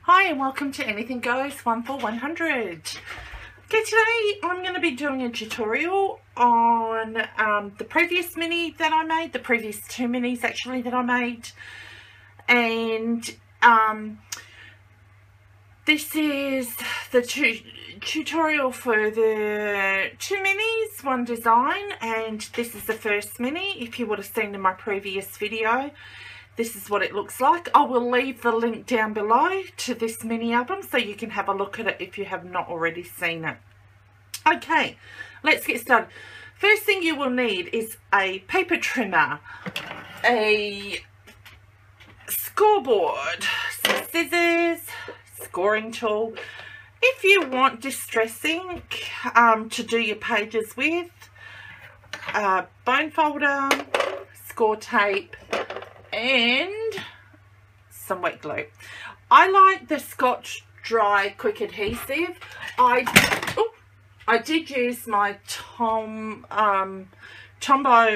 Hi and welcome to Anything Goes 1 for 100. Okay, today I'm going to be doing a tutorial on the previous mini that I made, the previous two minis actually that I made, and this is the tutorial for the two minis, one design, and this is the first mini. If you would have seen in my previous video, this is what it looks like. I will leave the link down below to this mini album so you can have a look at it if you have not already seen it. Okay, let's get started. First thing you will need is a paper trimmer, a scoreboard, some scissors, scoring tool. If you want distress ink to do your pages with, bone folder, score tape, and some wet glue. I like the Scotch Dry Quick Adhesive. I did use my Tombow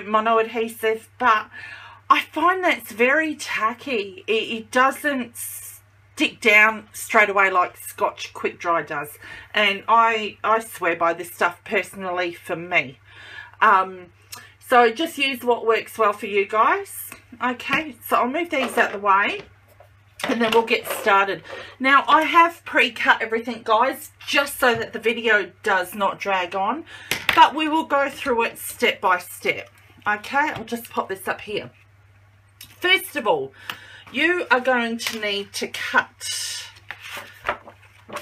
Mono Adhesive, but I find that's very tacky. It doesn't stick down straight away like Scotch Quick Dry does, and I swear by this stuff personally for me. So just use what works well for you guys. Okay, so I'll move these out the way and then we'll get started. Now I have pre-cut everything, guys, just so that the video does not drag on, but we will go through it step by step. Okay, I'll just pop this up here. First of all, you are going to need to cut,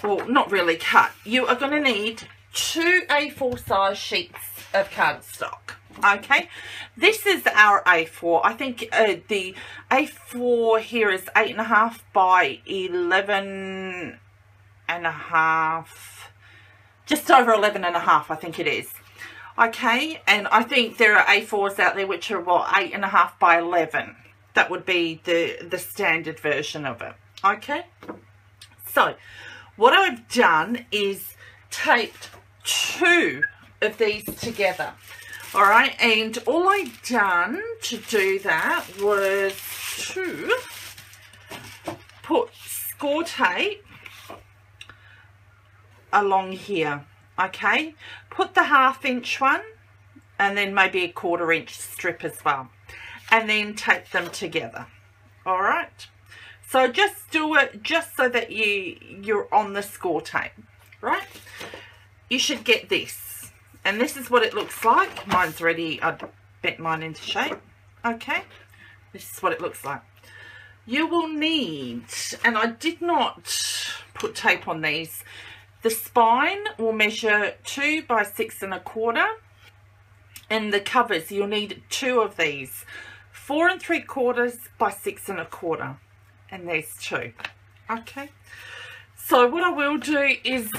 well, not really cut, you are going to need 2 A4 size sheets of cardstock. Okay, this is our A4. I think the A4 here is 8.5 by 11.5, just over 11.5, I think it is. Okay, and I think there are A4s out there which are what, 8.5 by 11. That would be the standard version of it. Okay, so what I've done is taped 2 of these together. All right, and all I done to do that was to put score tape along here. Okay, put the 1/2 inch one and then maybe a 1/4 inch strip as well, and then tape them together. All right, so just do it just so that you're on the score tape, right? You should get this. And this is what it looks like. Mine's ready. I bent mine into shape. Okay. This is what it looks like. You will need, and I did not put tape on these, the spine will measure 2 by 6 1/4. And the covers, you'll need 2 of these. 4 3/4 by 6 1/4. And there's 2. Okay. So what I will do is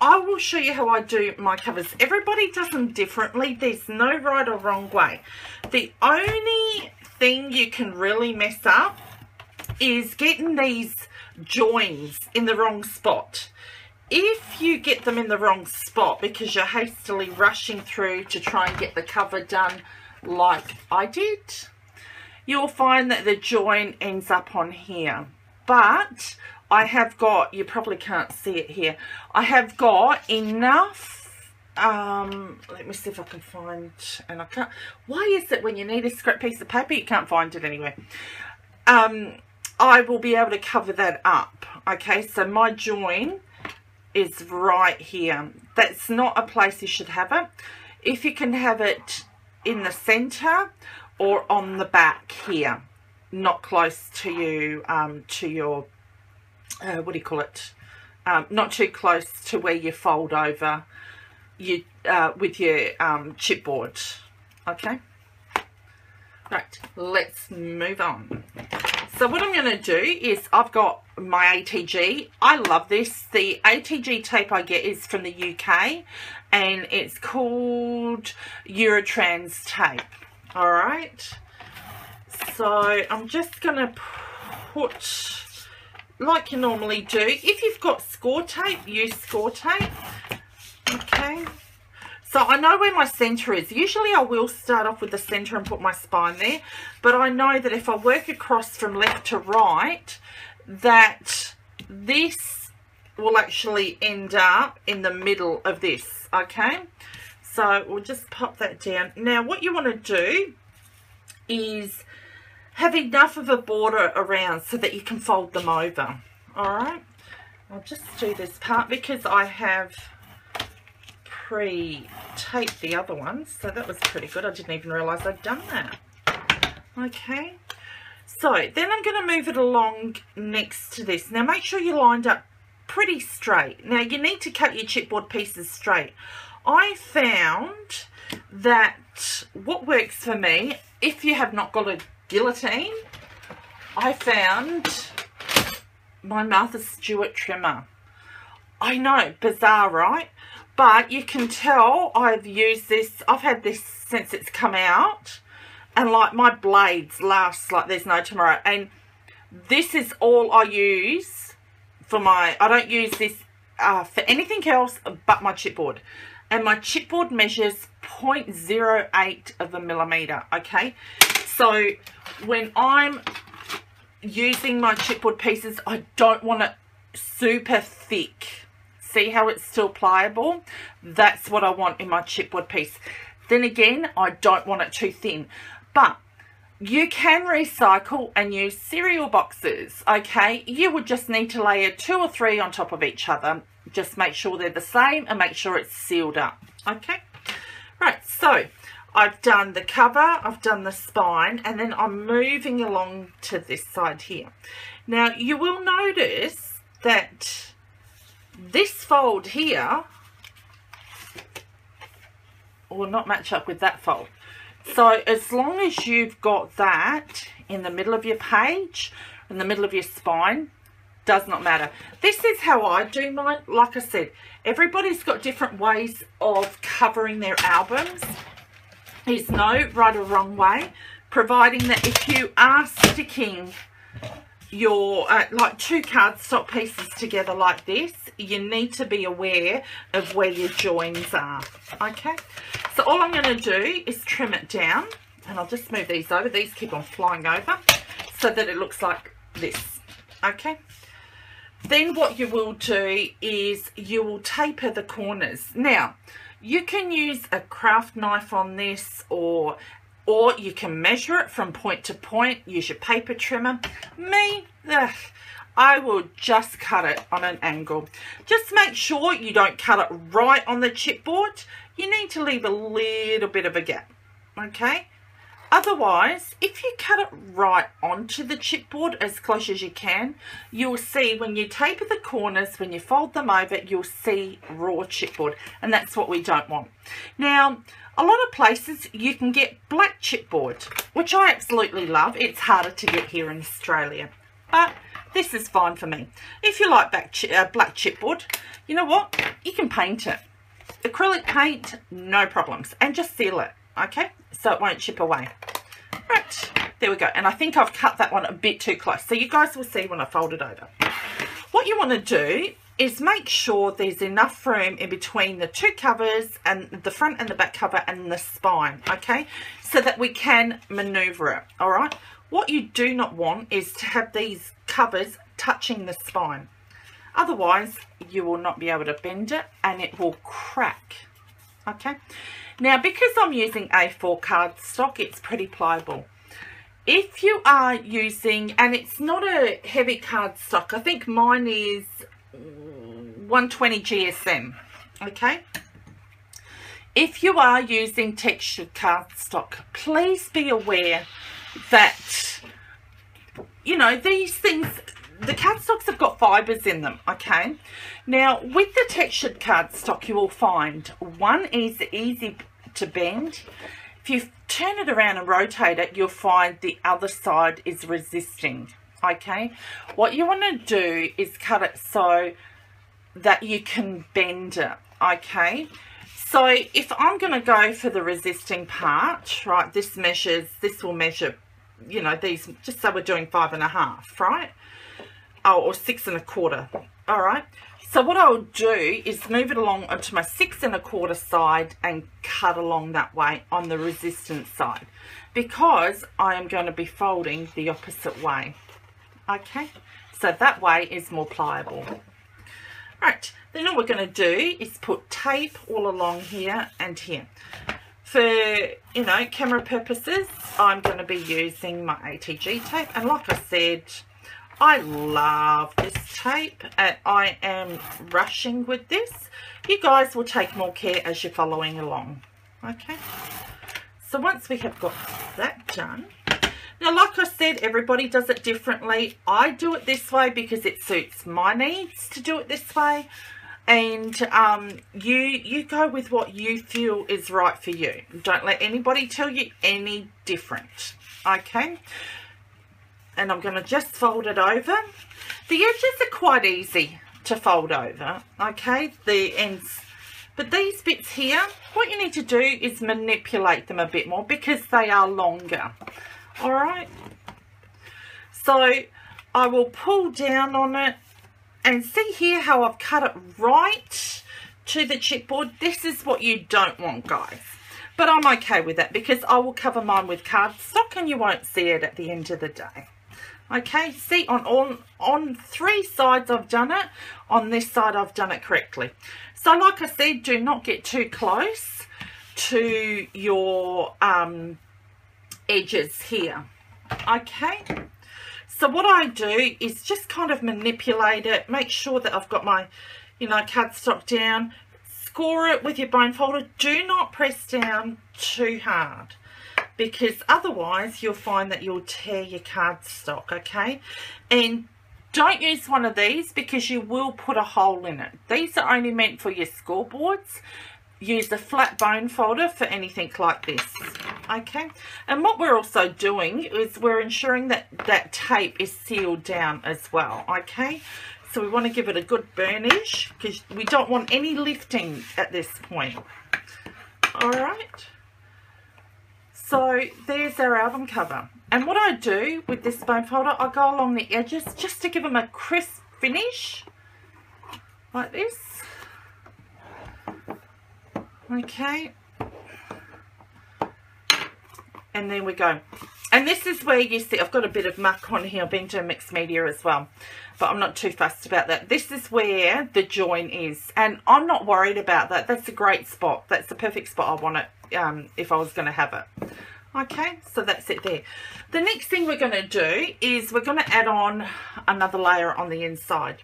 I will show you how I do my covers. Everybody does them differently. There's no right or wrong way. The only thing you can really mess up is getting these joins in the wrong spot. If you get them in the wrong spot because you're hastily rushing through to try and get the cover done like I did, you'll find that the join ends up on here. But I have got, you probably can't see it here, I have got enough, let me see if I can find, and I can't, why is it when you need a scrap piece of paper you can't find it anywhere? I will be able to cover that up. Okay, so my join is right here. That's not a place you should have it. If you can have it in the center or on the back here, not close to you, to your what do you call it, not too close to where you fold over you with your chipboard. Okay, right, let's move on. So what I'm going to do is I've got my ATG. I love this. The ATG tape I get is from the UK and it's called Eurotrans tape. All right, so I'm just going to put, like you normally do, if you've got score tape, use score tape. Okay, so I know where my center is. Usually I will start off with the center and put my spine there, but I know that if I work across from left to right, that this will actually end up in the middle of this, okay? So we'll just pop that down. Now what you want to do is have enough of a border around so that you can fold them over. All right, I'll just do this part because I have pre-taped the other ones, so that was pretty good. I didn't even realize I'd done that. Okay, so then I'm going to move it along next to this. Now make sure you're lined up pretty straight. Now you need to cut your chipboard pieces straight. I found that what works for me, if you have not got a guillotine, I found my Martha Stewart trimmer. I know, bizarre, right? But you can tell I've used this, I've had this since it's come out, and like my blades last like there's no tomorrow. And this is all I use for my, I don't use this for anything else but my chipboard. And my chipboard measures 0.08 of a millimeter, okay? So when I'm using my chipboard pieces, I don't want it super thick. See how it's still pliable? That's what I want in my chipboard piece. Then again, I don't want it too thin. But you can recycle and use cereal boxes, okay? You would just need to layer 2 or 3 on top of each other. Just make sure they're the same and make sure it's sealed up, okay? Right, so I've done the cover, I've done the spine, and then I'm moving along to this side here. Now, you will notice that this fold here will not match up with that fold. So as long as you've got that in the middle of your page, in the middle of your spine, does not matter. This is how I do mine. Like I said, everybody's got different ways of covering their albums. There's no right or wrong way, providing that if you are sticking your like 2 cardstock pieces together like this, you need to be aware of where your joins are, okay? So all I'm going to do is trim it down, and I'll just move these over. These keep on flying over so that it looks like this, okay? Then what you will do is you will taper the corners. Now, you can use a craft knife on this, or you can measure it from point to point, use your paper trimmer. Me, I will just cut it on an angle. Just make sure you don't cut it right on the chipboard. You need to leave a little bit of a gap, okay? Otherwise, if you cut it right onto the chipboard as close as you can, you'll see when you taper the corners, when you fold them over, you'll see raw chipboard, and that's what we don't want. Now, a lot of places you can get black chipboard, which I absolutely love. It's harder to get here in Australia, but this is fine for me. If you like black chipboard, you know what? You can paint it. Acrylic paint, no problems, and just seal it, okay? So it won't chip away. Right, there we go. And I think I've cut that one a bit too close, so you guys will see when I fold it over. What you want to do is make sure there's enough room in between the 2 covers, and the front and the back cover and the spine, okay? So that we can maneuver it, all right? What you do not want is to have these covers touching the spine. Otherwise, you will not be able to bend it and it will crack, okay? Now, because I'm using A4 cardstock, it's pretty pliable. If you are using, and it's not a heavy cardstock, I think mine is 120 GSM, okay? If you are using textured cardstock, please be aware that, you know, these things, the cardstocks have got fibres in them, okay? Now, with the textured cardstock, you will find one is easy to bend. If you turn it around and rotate it, you'll find the other side is resisting, okay? What you want to do is cut it so that you can bend it, okay? So if I'm going to go for the resisting part, right, this will measure, you know, these, just so we're doing 5.5, right? Oh, or 6 1/4, all right? So what I'll do is move it along onto my 6 1/4 side and cut along that way on the resistance side, because I am going to be folding the opposite way, okay? So that way is more pliable. Right, then all we're going to do is put tape all along here and here. For, you know, camera purposes, I'm going to be using my ATG tape. And like I said, I love this tape and I am rushing with this. You guys will take more care as you're following along. Okay, so once we have got that done, now like I said, everybody does it differently. I do it this way because it suits my needs to do it this way. And you go with what you feel is right for you. Don't let anybody tell you any different. Okay, and I'm going to just fold it over. The edges are quite easy to fold over, okay, the ends, but these bits here, what you need to do is manipulate them a bit more because they are longer. All right, so I will pull down on it and see here how I've cut it right to the chipboard. This is what you don't want, guys, but I'm okay with that because I will cover mine with cardstock and you won't see it at the end of the day. Okay, see, on three sides I've done it. On this side I've done it correctly. So like I said, do not get too close to your edges here. Okay, so what I do is just kind of manipulate it, make sure that I've got my, you know, cardstock down, score it with your bone folder. Do not press down too hard, because otherwise you'll find that you'll tear your cardstock, okay? And don't use one of these because you will put a hole in it. These are only meant for your scoreboards. Use a flat bone folder for anything like this, okay? And what we're also doing is we're ensuring that that tape is sealed down as well, okay? So we want to give it a good burnish because we don't want any lifting at this point. All right. So there's our album cover. And what I do with this bone folder, I go along the edges just to give them a crisp finish, like this. Okay. And then we go. And this is where you see, I've got a bit of muck on here. I've been doing mixed media as well, but I'm not too fussed about that. This is where the join is. And I'm not worried about that. That's a great spot. That's the perfect spot I want it. If I was going to have it. Okay, so that's it there. The next thing we're going to do is we're going to add on another layer on the inside.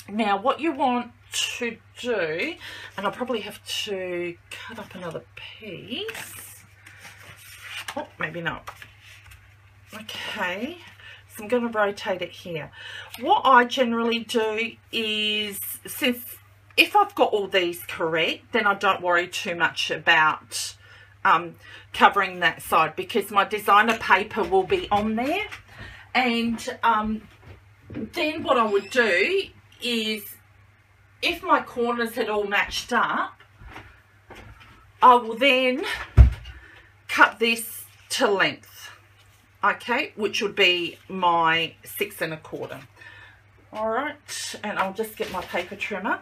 Now what you want to do, and I'll probably have to cut up another piece. Oh, maybe not. Okay, so I'm going to rotate it here. What I generally do is, since if I've got all these correct, then I don't worry too much about covering that side because my designer paper will be on there. And then what I would do is, if my corners had all matched up, I will then cut this to length, okay, which would be my 6 1/4. All right, and I'll just get my paper trimmer.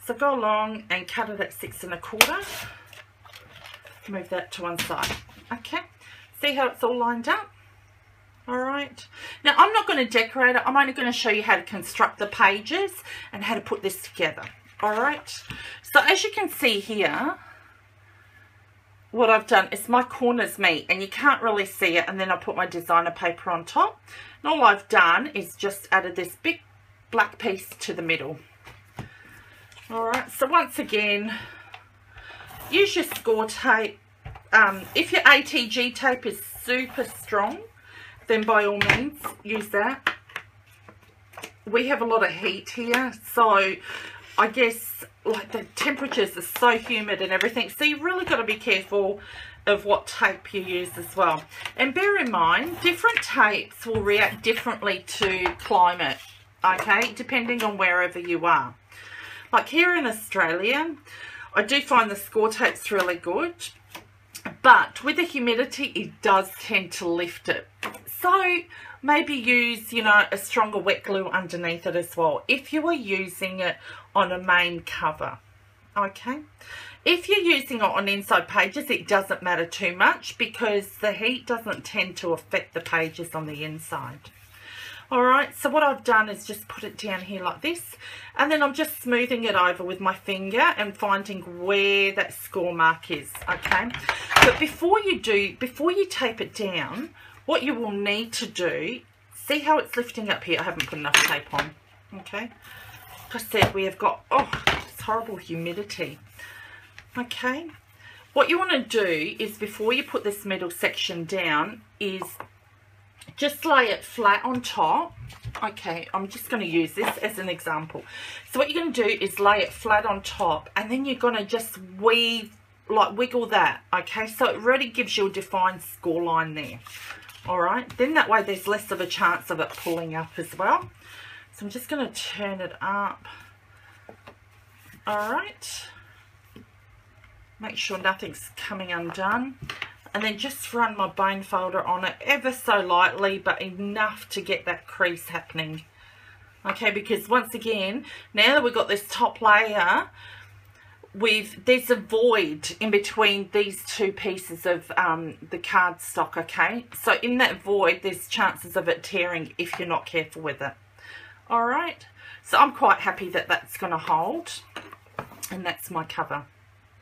So go along and cut it at 6 1/4. Move that to one side. Okay, see how it's all lined up? All right, now I'm not going to decorate it. I'm only going to show you how to construct the pages and how to put this together. All right, so as you can see here, what I've done is my corners meet and you can't really see it, and then I put my designer paper on top, and all I've done is just added this big black piece to the middle. All right, so once again, use your score tape. If your ATG tape is super strong, then by all means use that. We have a lot of heat here, so I guess like the temperatures are so humid and everything, so you've really got to be careful of what tape you use as well. And bear in mind, different tapes will react differently to climate, okay, depending on wherever you are. Like here in Australia, I do find the score tape's really good, but with the humidity, it does tend to lift it. So maybe use, you know, a stronger wet glue underneath it as well, if you are using it on a main cover, okay? If you're using it on inside pages, it doesn't matter too much because the heat doesn't tend to affect the pages on the inside. Alright, so what I've done is just put it down here like this, and then I'm just smoothing it over with my finger and finding where that score mark is, okay? But before you tape it down, what you will need to do, see how it's lifting up here? I haven't put enough tape on, okay? Like I said, we have got, this horrible humidity, okay? What you want to do is, before you put this middle section down, is just lay it flat on top. Okay, I'm just going to use this as an example. So what you're going to do is lay it flat on top, and then you're going to just wiggle that, okay? So it really gives you a defined score line there. All right, then that way there's less of a chance of it pulling up as well. So I'm just going to turn it up. All right, make sure nothing's coming undone. And then just run my bone folder on it ever so lightly, but enough to get that crease happening. Okay, because once again, now that we've got this top layer, there's a void in between these two pieces of the cardstock, okay? So in that void, there's chances of it tearing if you're not careful with it. All right, so I'm quite happy that that's going to hold, and that's my cover,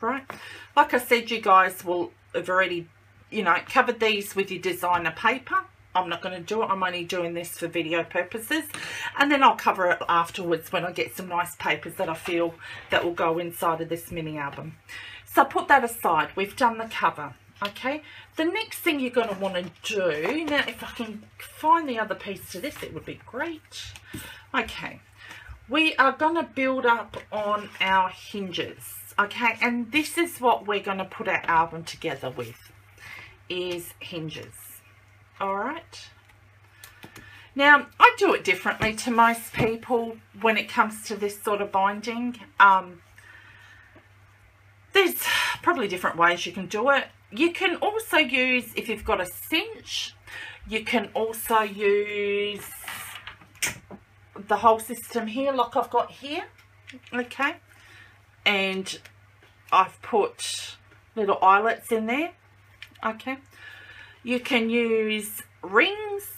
right? Like I said, you guys will have already, you know, covered these with your designer paper. I'm not going to do it. I'm only doing this for video purposes. And then I'll cover it afterwards when I get some nice papers that I feel that will go inside of this mini album. So put that aside. We've done the cover. Okay. The next thing you're going to want to do, now if I can find the other piece to this, it would be great. Okay. We are going to build up on our hinges. Okay. And this is what we're going to put our album together with. Is hinges. All right, now I do it differently to most people when it comes to this sort of binding. There's probably different ways you can do it. You can also use, if you've got a cinch, you can also use the whole system here like I've got here, okay, and I've put little eyelets in there. Okay, you can use rings.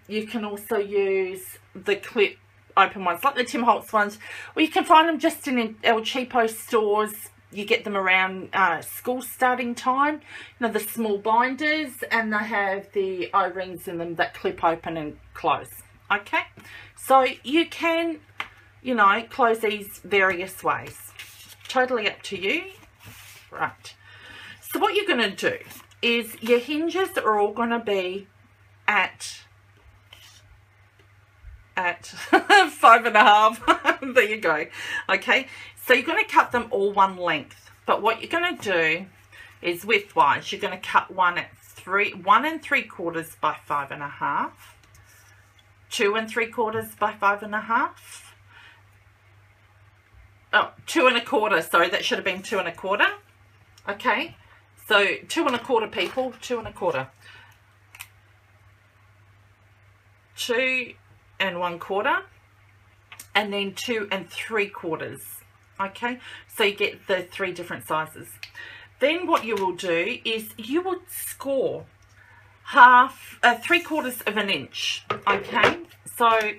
You can also use the clip open ones like the Tim Holtz ones, or you can find them just in El Cheapo stores. You get them around school starting time, you know, the small binders, and they have the O-rings in them that clip open and close. Okay, so you can, you know, close these various ways, totally up to you. Right, so what you're going to do is your hinges are all going to be at 5.5. There you go. Okay, so you're going to cut them all one length, but what you're going to do is widthwise you're going to cut one at 1 3/4 by 5.5, 2 3/4 by 5.5, 2 1/4, sorry, that should have been 2 1/4. Okay, so 2 1/4 people, 2 1/4, 2 1/4, and then 2 3/4. Okay, so you get the 3 different sizes. Then what you will do is you will score 3/4 of an inch. Okay, so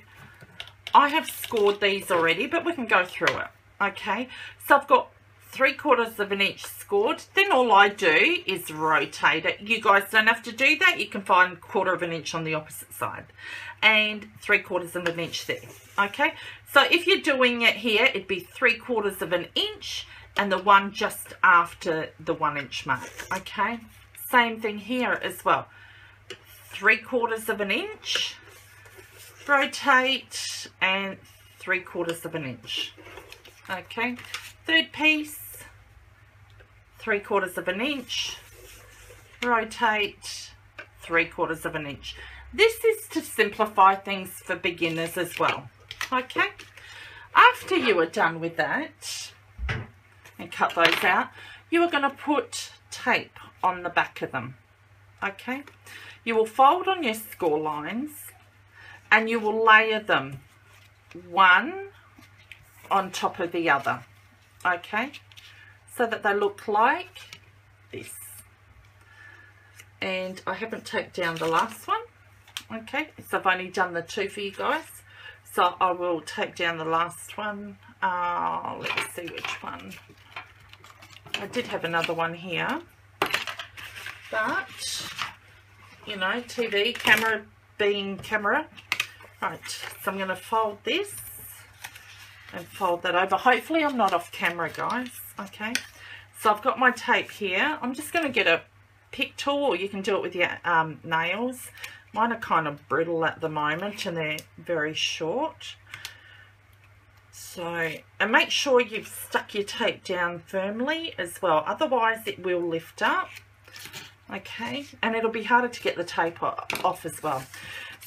I have scored these already, but we can go through it. Okay, so I've got 3/4 of an inch scored. Then all I do is rotate it. You guys don't have to do that. You can find 1/4 of an inch on the opposite side and 3/4 of an inch there. Okay, so if you're doing it here, it'd be 3/4 of an inch and the one just after the 1 inch mark. Okay, same thing here as well. 3/4 of an inch, rotate, and 3/4 of an inch. Okay, third piece, 3/4 of an inch, rotate, 3/4 of an inch. This is to simplify things for beginners as well. Okay, after you are done with that and cut those out, you are going to put tape on the back of them. Okay, you will fold on your score lines and you will layer them one on top of the other. Okay, so that they look like this. And I haven't taped down the last one. Okay, so I've only done the 2 for you guys. So I will take down the last one. Let's see which one. I did have another one here. But, you know, TV, camera being camera. Right, so I'm going to fold this and fold that over. Hopefully I'm not off camera, guys. Okay, so I've got my tape here. I'm just going to get a pick tool, or you can do it with your nails. Mine are kind of brittle at the moment and they're very short. So, and make sure you've stuck your tape down firmly as well, otherwise it will lift up. Okay, and it'll be harder to get the tape off as well.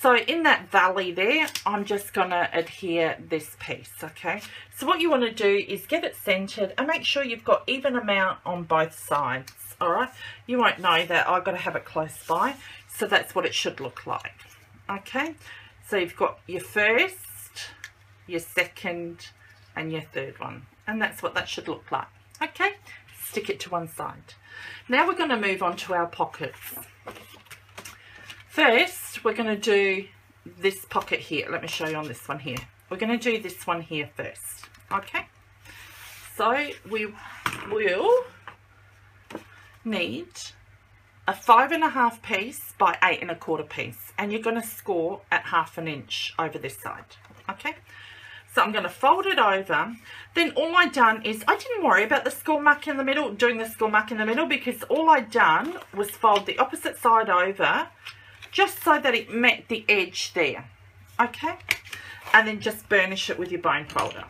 So in that valley there, I'm just going to adhere this piece, okay? So what you want to do is get it centered and make sure you've got even amount on both sides, all right? You won't know that. I've got to have it close by, so that's what it should look like, okay? So you've got your first, your second, and your third one, and that's what that should look like, okay? Stick it to one side. Now we're going to move on to our pockets. First, we're going to do this pocket here. Let me show you on this one here. We're going to do this one here first. Okay. So we will need a 5.5 piece by 8 1/4 piece. And you're going to score at 1/2 inch over this side. Okay. So I'm going to fold it over. Then all I done is, I didn't worry about the score mark in the middle, doing the score mark in the middle, because all I done was fold the opposite side over, just so that it met the edge there, okay? And then just burnish it with your bone folder,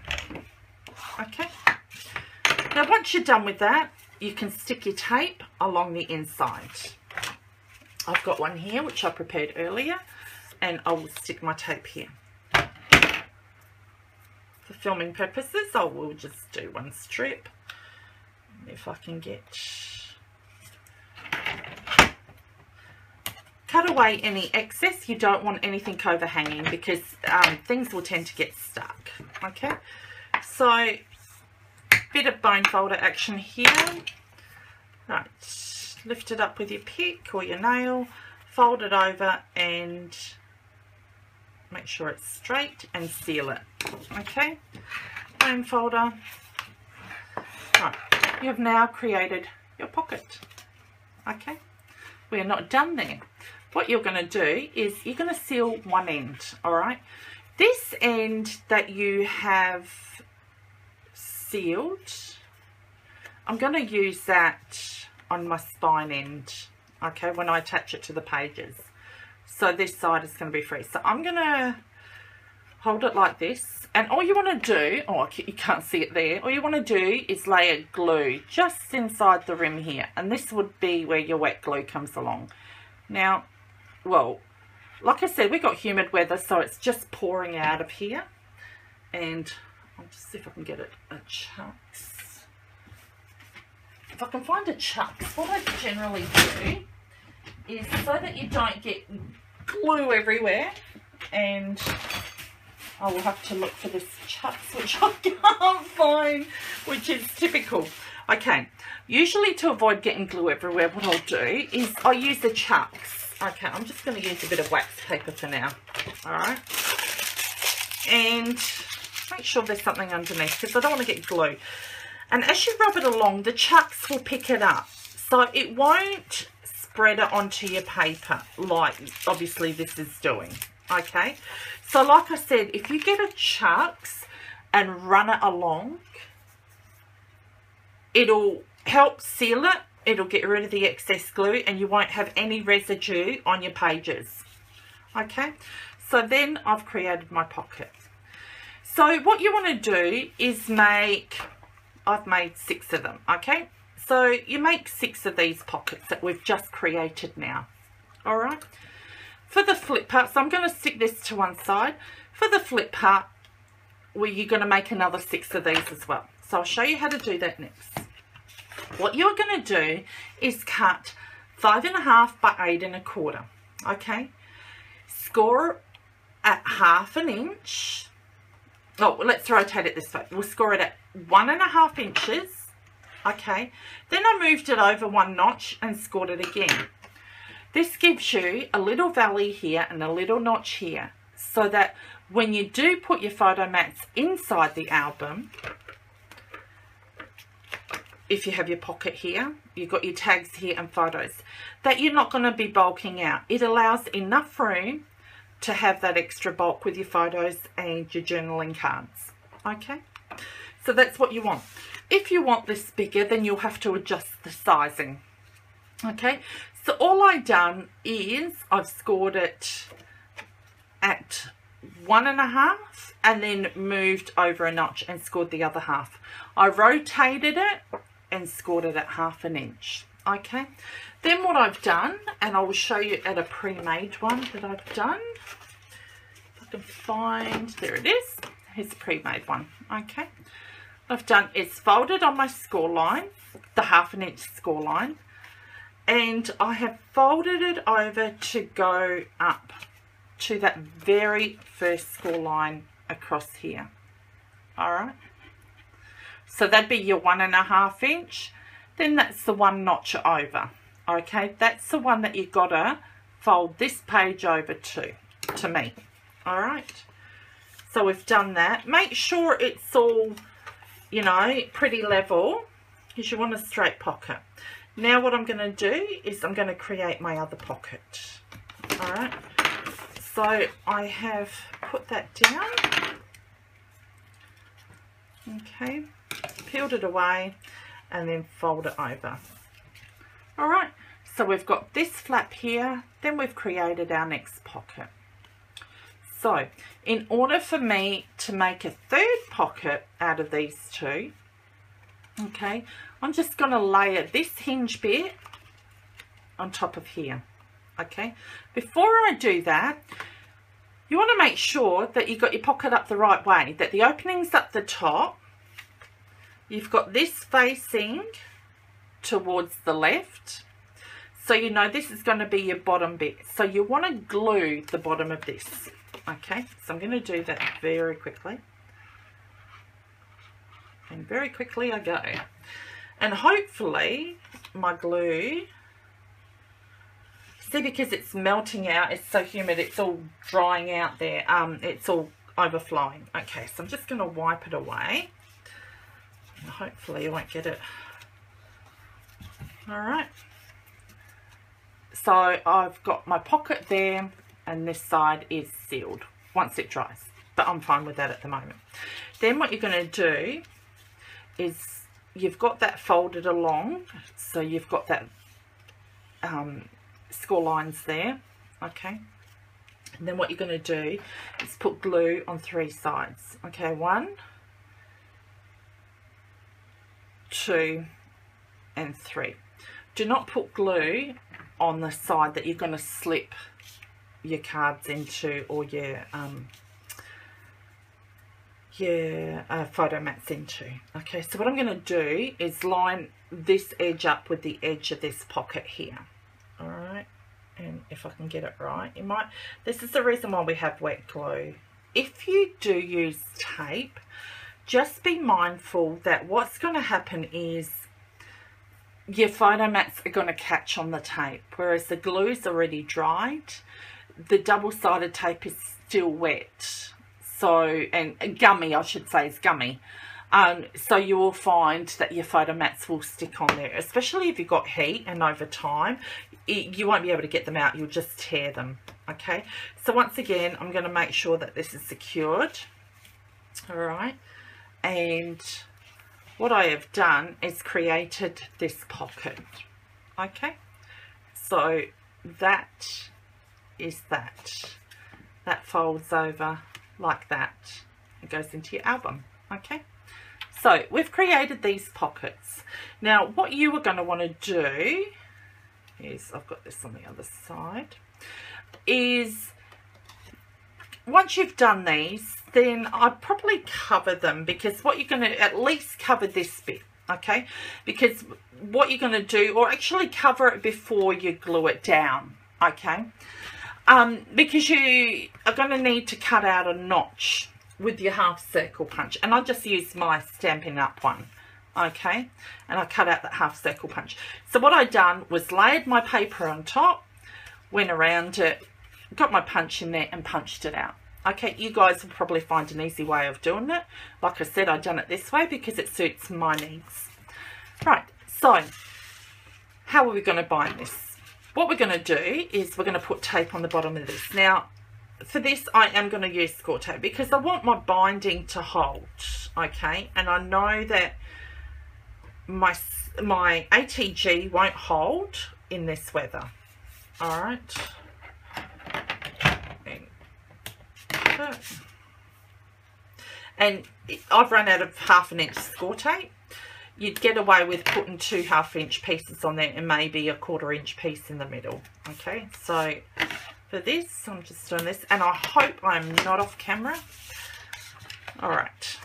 okay? Now once you're done with that, you can stick your tape along the inside. I've got one here which I prepared earlier, and I will stick my tape here. For filming purposes, I will just do one strip, if I can get... Cut away any excess. You don't want anything overhanging, because things will tend to get stuck. Okay, so bit of bone folder action here. Right, lift it up with your pick or your nail, fold it over and make sure it's straight and seal it. Okay, bone folder. Right, you have now created your pocket. Okay, we're not done there. What you're going to do is you're going to seal one end, all right? This end that you have sealed, I'm going to use that on my spine end, okay, when I attach it to the pages. So this side is going to be free. So I'm going to hold it like this, and all you want to do, oh, you can't see it there, all you want to do is lay a glue just inside the rim here, and this would be where your wet glue comes along. Now, well, like I said, we've got humid weather, so it's just pouring out of here. And I'll just see if I can get it a chucks. If I can find a chucks, what I generally do is, so that you don't get glue everywhere, and I will have to look for this chucks, which I can't find, which is typical. Okay, usually to avoid getting glue everywhere, what I'll do is I'll use the chucks. Okay, I'm just going to use a bit of wax paper for now, alright? And make sure there's something underneath, because I don't want to get glue. And as you rub it along, the chucks will pick it up. So it won't spread it onto your paper like obviously this is doing, okay? So like I said, if you get a chucks and run it along, it'll help seal it. It'll get rid of the excess glue, and you won't have any residue on your pages. Okay, so then I've created my pocket. So what you want to do is I've made 6 of them, okay? So you make 6 of these pockets that we've just created now, all right? For the flip part, so I'm going to stick this to one side. For the flip part, you're going to make another 6 of these as well. So I'll show you how to do that next. What you're going to do is cut 5.5 by 8 1/4, okay? Score at 1/2 inch. Oh, let's rotate it this way. We'll score it at 1.5 inches, okay? Then I moved it over 1 notch and scored it again. This gives you a little valley here and a little notch here, so that when you do put your photo mats inside the album, if you have your pocket here, you've got your tags here and photos, that you're not going to be bulking out. It allows enough room to have that extra bulk with your photos and your journaling cards. Okay, so that's what you want. If you want this bigger, then you'll have to adjust the sizing. Okay, so all I've done is I've scored it at 1.5 and then moved over a notch and scored the other half. I rotated it and scored it at 1/2 inch. Okay, then what I've done, and I will show you at a pre-made one that I've done, if I can find, there it is, here's a pre-made one. Okay, what I've done is folded on my score line, the 1/2 inch score line, and I have folded it over to go up to that very first score line across here. All right, so that'd be your 1.5 inch. Then that's the one notch over. Okay, that's the one that you've got to fold this page over to me. All right, so we've done that. Make sure it's all, you know, pretty level, because you want a straight pocket. Now what I'm going to do is I'm going to create my other pocket. All right, so I have put that down. Okay, peeled it away and then fold it over. All right, so we've got this flap here, then we've created our next pocket. So in order for me to make a third pocket out of these two, okay, I'm just going to layer this hinge bit on top of here. Okay, before I do that, you want to make sure that you've got your pocket up the right way, that the opening's up the top. You've got this facing towards the left, so you know this is going to be your bottom bit. So you want to glue the bottom of this. Okay, so I'm going to do that very quickly. And very quickly I go. And hopefully my glue, see, because it's melting out, it's so humid, it's all drying out there, it's all overflowing. Okay, so I'm just going to wipe it away. Hopefully you won't get it. All right, so I've got my pocket there and this side is sealed once it dries, but I'm fine with that at the moment. Then what you're going to do is you've got that folded along, so you've got that score lines there. Okay, and then what you're going to do is put glue on 3 sides. Okay, 1, 2 and 3. Do not put glue on the side that you're going to slip your cards into, or your photo mats into. Okay, so what I'm going to do is line this edge up with the edge of this pocket here. All right, and if I can get it right, you might, this is the reason why we have wet glue. If you do use tape, just be mindful that what's going to happen is your photo mats are going to catch on the tape, whereas the glue is already dried. The double-sided tape is still wet, so, and gummy, I should say, is gummy. So you will find that your photo mats will stick on there, especially if you've got heat, and over time you won't be able to get them out, you'll just tear them. Okay, so once again I'm going to make sure that this is secured. All right, and what I have done is created this pocket. Okay, so that is that folds over like that. It goes into your album. Okay, so we've created these pockets. Now what you are going to want to do is, I've got this on the other side, is once you've done these, then I'd probably cover them, because what you're going to at least cover this bit. Okay, because what you're going to do, or actually cover it before you glue it down. Okay, because you are going to need to cut out a notch with your half circle punch, and I just used my Stampin' Up one. Okay, and I cut out that half circle punch. So what I done was layered my paper on top, went around it, got my punch in there and punched it out. Okay, you guys will probably find an easy way of doing it. Like I said, I've done it this way because it suits my needs. Right, so how are we going to bind this? What we're going to do is we're going to put tape on the bottom of this. Now, for this, I am going to use score tape because I want my binding to hold, okay? And I know that my ATG won't hold in this weather. All right. And I've run out of 1/2 inch score tape. You'd get away with putting 2 1/2 inch pieces on there and maybe a 1/4 inch piece in the middle. Okay, so for this, I'm just doing this, and I hope I'm not off camera. All right,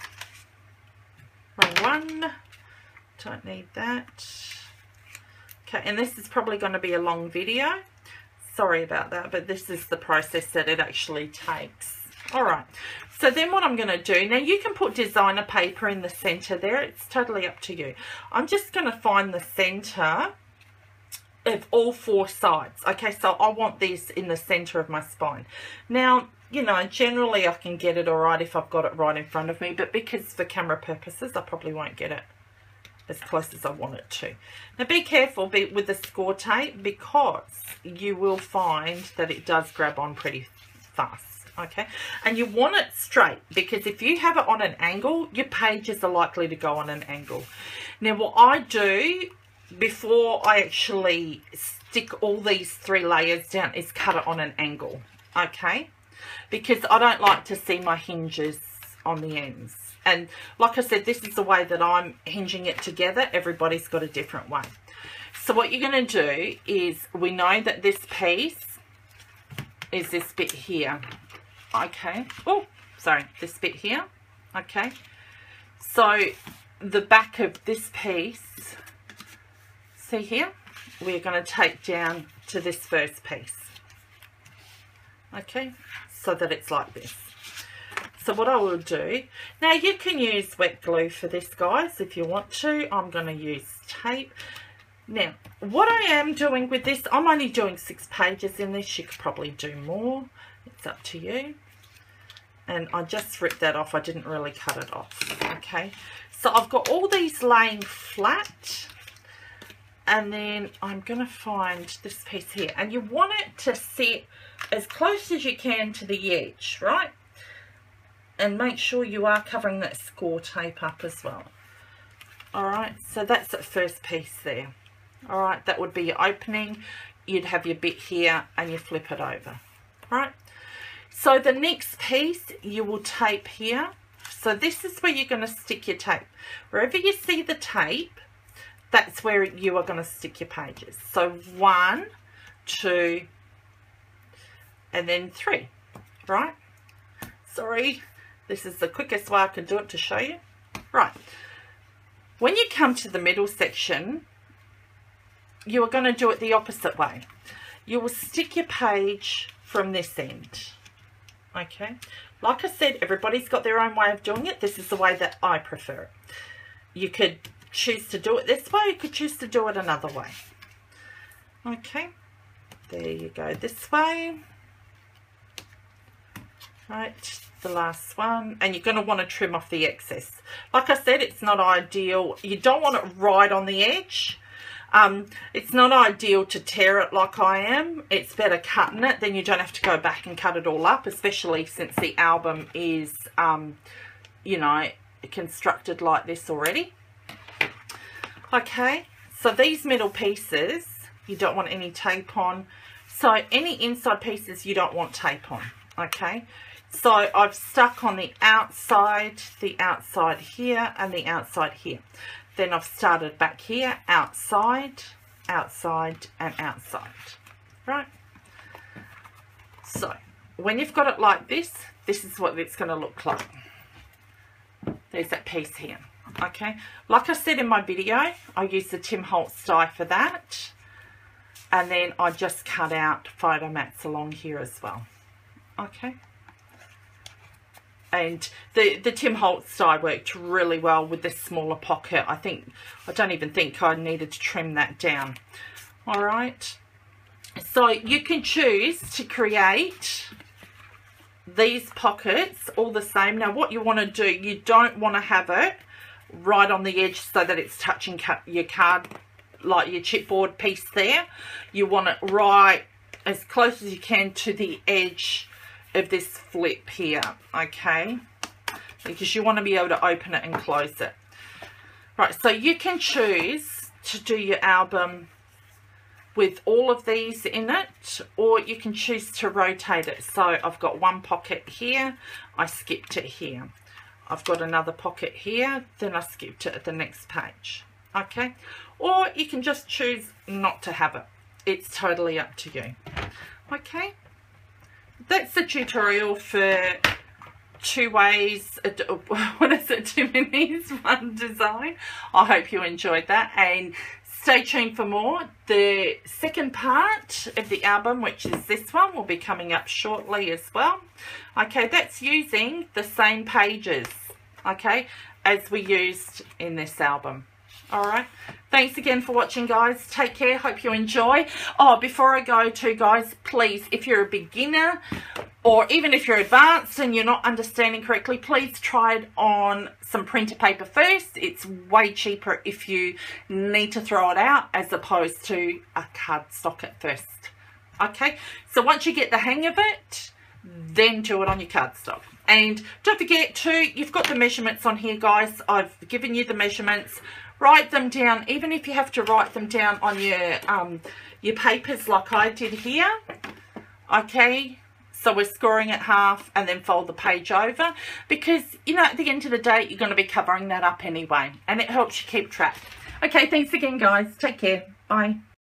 wrong one, don't need that. Okay, and this is probably going to be a long video. Sorry about that, but this is the process that it actually takes. All right, so then what I'm going to do, now you can put designer paper in the center there, it's totally up to you. I'm just going to find the center of all 4 sides. Okay, so I want this in the center of my spine. Now, you know, generally I can get it all right if I've got it right in front of me, but because for camera purposes I probably won't get it as close as I want it to. Now be careful with the score tape because you will find that it does grab on pretty fast. Okay, and you want it straight because if you have it on an angle, your pages are likely to go on an angle. Now what I do before I actually stick all these 3 layers down is cut it on an angle, okay, because I don't like to see my hinges on the ends. And like I said, this is the way that I'm hinging it together. Everybody's got a different way. So what you're going to do is, we know that this piece is this bit here. Okay, oh, sorry, this bit here, okay. So the back of this piece, see here, we're going to take down to this first piece, okay, so that it's like this. So what I will do, now you can use wet glue for this, guys, if you want to. I'm going to use tape. Now, what I am doing with this, I'm only doing 6 pages in this. You could probably do more. It's up to you. And I just ripped that off. I didn't really cut it off. Okay. So I've got all these laying flat. And then I'm going to find this piece here. And you want it to sit as close as you can to the edge, right? And make sure you are covering that score tape up as well. Alright, so that's the first piece there. Alright, that would be your opening. You'd have your bit here and you flip it over. Alright, so the next piece you will tape here. So this is where you're going to stick your tape. Wherever you see the tape, that's where you are going to stick your pages. So 1, 2, and then 3. Right? Sorry. This is the quickest way I can do it to show you. Right. When you come to the middle section, you are going to do it the opposite way. You will stick your page from this end. Okay. Like I said, everybody's got their own way of doing it. This is the way that I prefer it. You could choose to do it this way. You could choose to do it another way. Okay. There you go. This way. Right, the last one, and you're going to want to trim off the excess. Like I said, it's not ideal. You don't want it right on the edge. It's not ideal to tear it like I am. It's better cutting it, then you don't have to go back and cut it all up, especially since the album is, you know, constructed like this already. Okay, so these middle pieces, you don't want any tape on. So any inside pieces you don't want tape on, okay? So I've stuck on the outside here, and the outside here. Then I've started back here, outside, outside, and outside. Right? So when you've got it like this is what it's going to look like. There's that piece here. Okay? Like I said in my video, I use the Tim Holtz die for that. And then I just cut out photo mats along here as well. Okay? And the Tim Holtz die worked really well with this smaller pocket. I don't even think I needed to trim that down. All right. So you can choose to create these pockets all the same. Now what you want to do, you don't want to have it right on the edge so that it's touching your card, like your chipboard piece there. You want it right as close as you can to the edge of this flip here, okay? Because you want to be able to open it and close it. Right, so you can choose to do your album with all of these in it, or you can choose to rotate it. So I've got one pocket here, I skipped it here. I've got another pocket here, then I skipped it at the next page, okay? Or you can just choose not to have it. It's totally up to you, okay? That's the tutorial for 2 ways, what is it, 2 minis, 1 design. I hope you enjoyed that, and stay tuned for more. The second part of the album, which is this one, will be coming up shortly as well. Okay, that's using the same pages, okay, as we used in this album. Alright, thanks again for watching, guys. Take care, hope you enjoy. Oh, before I go to, guys, please, if you're a beginner or even if you're advanced and you're not understanding correctly, please try it on some printer paper first. It's way cheaper if you need to throw it out as opposed to a cardstock at first. Okay, so once you get the hang of it, then do it on your cardstock. And don't forget to, you've got the measurements on here, guys. I've given you the measurements. Write them down, even if you have to write them down on your papers like I did here. Okay, so we're scoring it half and then fold the page over, because, you know, at the end of the day, you're going to be covering that up anyway, and it helps you keep track. Okay, thanks again, guys. Take care. Bye.